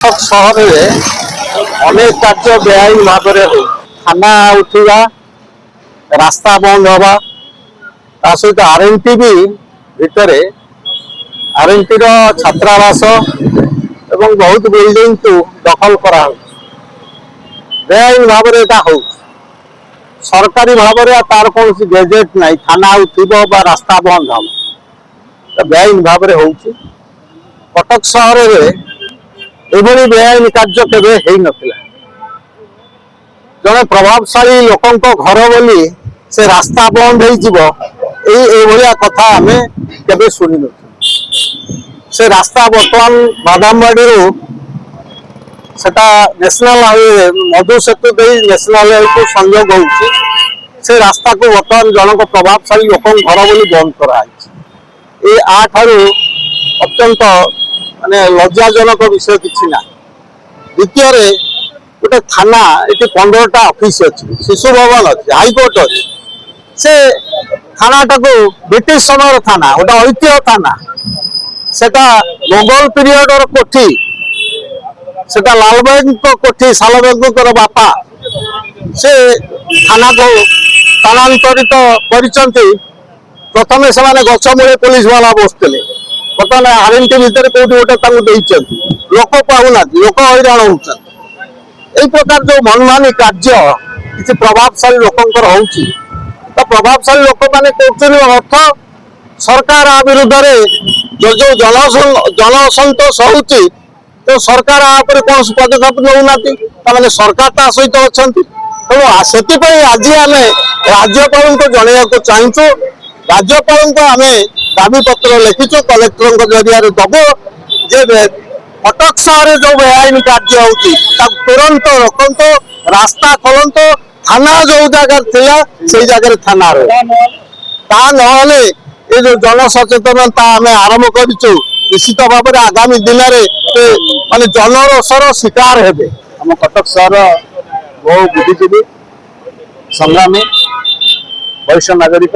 सहर में अनेक कार्य बेआईन भाव में थाना उठा रास्ता बंद हवा सहित आरएनटी भी भितर आरएनटी छात्रावास एवं बहुत बिल्डिंग को दखल करा बेआईन भाव में हो सरकारी भाव में तार कौन गेजेट ना थाना उठा रास्ता बंद हम बेआईन भाव में हो कटक सहर में एभली बेआईन कार्य केबे हेई नथिला जने प्रभावशाली लोकंक घर बोली से रास्ता बंद हो कथा आमे केबे सुनी न से रास्ता बर्तमान बादामबाड़ी सेटा नेशनल हाईवे मधु सेतु दे नेशनल हाईवे को संयोग होउची से रास्ता को बर्तमान जनक प्रभावशाली लोकंक घर बोली बंद करा ए आठारु अत्यंत माने लज्जाजनक विषय किसी ना द्वितीय गोटे थाना ये 15टा ऑफिस अच्छी शिशु भवन अच्छी हाईकोर्ट अच्छी से थानाटा को ब्रिटिश समय थाना गोटे ऐतिह्य थाना सेटा मोगल पीरियड कोठी सेटा लालबाग कोठी सालबाग बापा से थाना को स्थानांतरित कर प्रथम से गछमूले पुलिस वाला बसते बर्तमान आरएनटी भितर कौटी गोटे लोक पाऊना लोक हईराण हो प्रकार जो मनमानी कार्य किसी प्रभावशाली लोकंकर होउची तो प्रभावशाली लोक माने कहते अर्थ सरकार आ विरुद्ध जो जो जनसंतोष होउची तो सरकार आपर कौन पदक्षेप नौना सरकार ता सहित अच्छा तेणु से आज आम राज्यपाल को जनवाक चाहूँ राज्यपाल को आम दाबी पत्र लिखिचु कलेक्टर जरिया दबो जे कटक सहर जो बेआईन कार्य होती तुरंत रोकत रास्ता खोलत थाना जो जगह थिला से जगह थाना ता नहले ये जो जनसचेतनता आम आरंभ करूँ निश्चित भाव में आगामी दिन में माने जनरोषर शिकार हेबे हम कटक सहर बहु बुद्धिजीवी संग्रामी वरिष्ठ नागरिक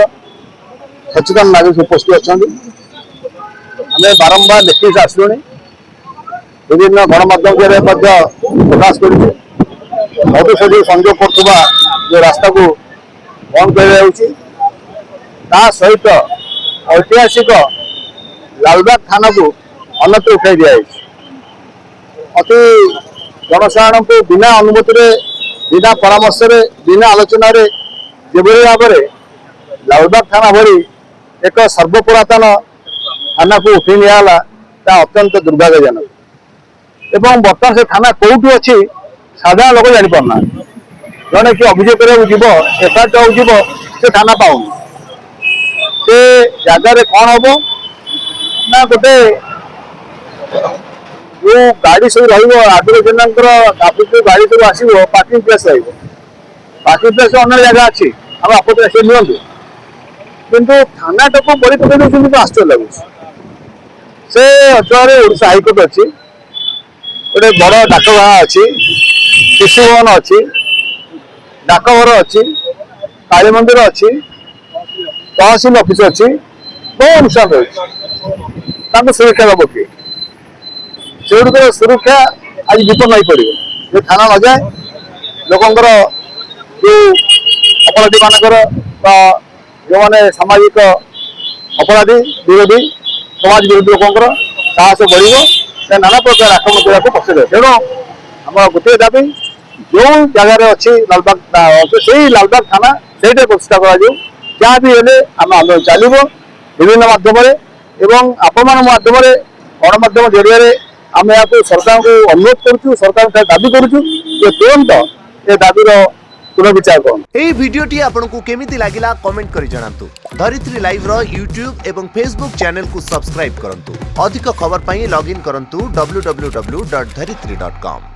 सचेतन नागरिक उपस्थित अच्छा आम बारंबार देखी आसलु विभिन्न गणमाध्यम प्रकाश कर मधु से संयोग करुवा जो रास्ता को बंद कर सहित ऐतिहासिक लालबाग थाना को अन्यत्र उठाई दिया अति जनसाधारण को बिना अनुमति बिना परामर्श बिना आलोचन जो भाव में लालबाग थाना भरी एक सर्वपुरातन थाना को उठे निगला अत्यंत दुर्भाग्यजनक एवं बर्तमान से थाना कौटी अच्छी साधारण लोक जापारना जड़े कि अभियोग कर एफआईआर से थाना पाऊन से जगार कौन हम ना गोटे जो गाड़ी सब रडोजना गाड़ी सब आसो पार्किंग प्लेस पार्किंग प्लेस अनेक जगह अच्छी हम आपत्ति से नियंतु किंतु थाना को बड़ी पकड़ आश्चर्य लगुच से अंचल ओडिशा हाईकोर्ट अच्छी गोटे बड़ डाकघर अच्छी शिशु भवन अच्छी डाकघर अच्छी काली मंदिर अच्छी तहसिल ऑफिस अच्छी बहुत अनुष्ठान रही सुरक्षा दब किए से सुरक्षा आज विपन्न हो पड़े थाना न जाए लोकंर जो अपराधी मानकर जो मैंने सामाजिक अपराधी विरोधी समाज विरोधी लोकंर साहस बढ़ नाना प्रकार आक्रमण करने को पसंद तेणु आम गोटे दाबी जो जगार अच्छी लालबाग से लालबाग थाना से प्रतिष्ठा कर जहाँ भी हेले आम आंदोलन चलो विभिन्न मध्यम आपण मध्यम गणमाध्यम जरिया आम यहाँ सरकार को अनुरोध करुँ सरकार दाबी करुँ तुरंत ये दाबीर पुनर्विचार कर भिडियोटी आपको केमिति लागिला कमेंट करि जणांतु। धरित्री लाइव रो यूट्यूब एवं फेसबुक चैनल को सब्सक्राइब करंतु। अधिक खबर पाई लॉगिन करंतु www.dharitri.com।